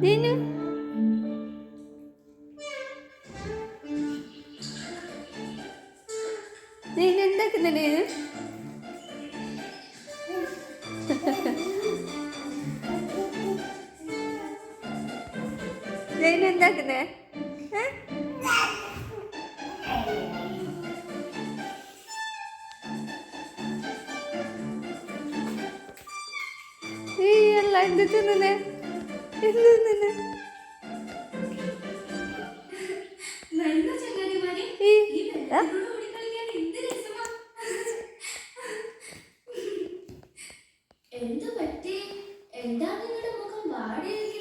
ദിനു ദിനു എന്താക്കുന്ന ദിനു ദിനു എന്താക്കുന്നേ അല്ല എന്ത് തിന്നുന്നേ എന്ത് തിന്നുന്നേ എന്ത് പറ്റി? എന്താ നിങ്ങളുടെ മുഖം വാടിയിരിക്കുന്നത്?